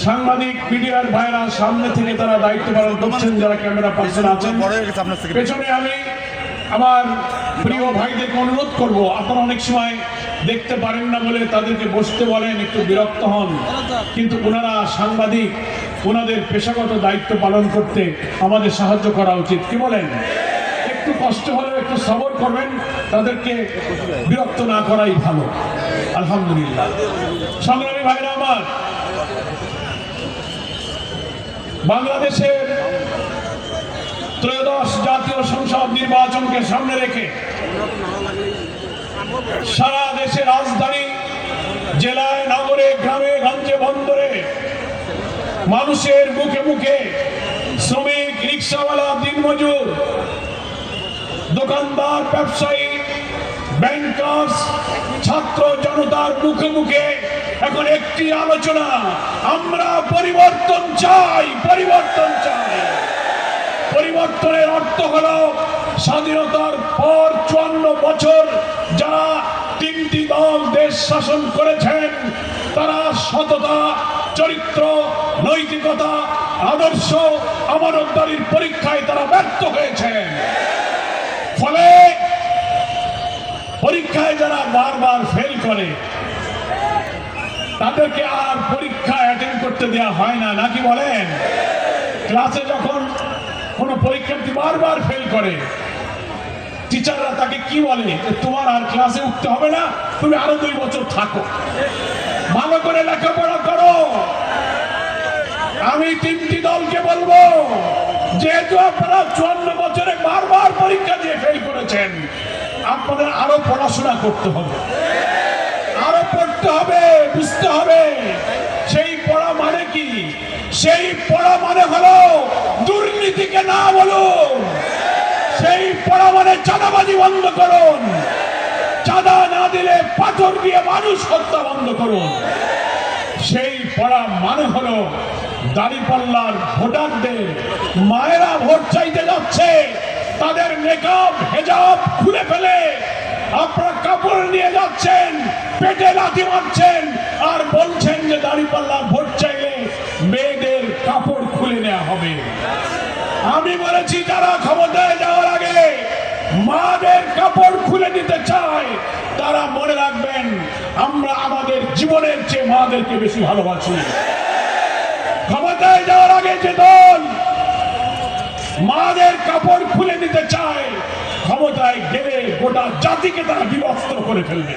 সাংবাদিক মিডিয়ার ভাইরা সামনে থেকে তারা দায়িত্ব পালন করছেন, যারা ক্যামেরা পার্সন আছেন পেছনে। আমি আমার প্রিয় ভাইদেরকে অনুরোধ করব, আপনারা অনেক সময় দেখতে পারেন না বলে তাদেরকে বসতে বলেন, একটু বিরক্ত হন, কিন্তু ওনারা সাংবাদিক, ওনাদের পেশাগত দায়িত্ব পালন করতে আমাদের সাহায্য করা উচিত। কি বলেন? একটু কষ্ট হলেও একটু সবর করবেন, তাদেরকে বিরক্ত না করাই ভালো। আলহামদুলিল্লাহ। সংগ্রামী ভাইরা আমার, বাংলাদেশের ত্রয়োদশ জাতীয় সংসদ নির্বাচনকে সামনে রেখে সারা দেশের রাজধানী, জেলায়, নগরে, গ্রামে, গঞ্জে, বন্দরে মানুষের মুখে মুখে, শ্রমিক, রিক্সাওয়ালা, দিনমজুর, দোকানদার, ব্যবসায়ী, ব্যাংকার্স, ছাত্র জনতার মুখে মুখে এখন একটি আলোচনা, আমরা পরিবর্তন চাই, পরিবর্তন চাই। পরিবর্তনের অর্থ হলো স্বাধীনতার পর 54 বছর যারা তিনটি দল দেশ শাসন করেছেন, তারা সততা, চরিত্র, নৈতিকতা, আদর্শ, আমানতদারির পরীক্ষায় তারা ব্যর্থ হয়েছেন। ফলে পরীক্ষায় যারা বারবার ফেল করে তাদেরকে আর পরীক্ষা অ্যাটেন্ড করতে দেওয়া হয় না, নাকি বলেন? ক্লাসে যখন কোনো পরীক্ষার্থী বারবার ফেল করে, টিচাররা তাকে কি বলে? তোমার আর ক্লাসে উঠতে হবে না, তুমি আরো 2 বছর থাকো, ভালো করে লেখাপড়া করো। আমি তিনটি দলকে বলবো, যেহেতু আপনারা 54 বছরে বারবার পরীক্ষা দিয়ে ফেল করেছেন, আপনাদের আরো পড়াশোনা করতে হবে, আরো পড়তে হবে, বুঝতে হবে। সেই পড়া মানে কি? সেই পড়া মানে হলো দুর্নীতিকে না বলুন, সেই পড়া মানে চাঁদাবাজি বন্ধ করুন, চাঁদা না দিলে পাথর দিয়ে মানুষ হত্যা বন্ধ করুন। সেই পড়া মানে হলো দাঁড়িপাল্লার ভোটারদের, মায়েরা ভোট চাইতে যাচ্ছে, তাদের মেকআপ হেজাব খুলে ফেলে আপনারা কাপড় নিয়ে যাচ্ছেন, পেটে লাথি মারছেন, আর বলছেন যে দাঁড়িপাল্লা ভোট চাইলে মেয়েদের কাপড় খুলে নেওয়া হবে। আমি বলেছি, যারা ক্ষমতায় যাওয়ার আগে মাদের কাপড় খুলে দিতে চায়, তারা মনে রাখবেন, আমরা আমাদের জীবনের চেয়ে মাদেরকে বেশি ভালোবাসি। ক্ষমতায় যাওয়ার আগে যে দল মাদের কাপড় খুলে দিতে চায়, ক্ষমতায় গেলে গোটা জাতিকে তারা বিবস্ত্র করে ফেলবে।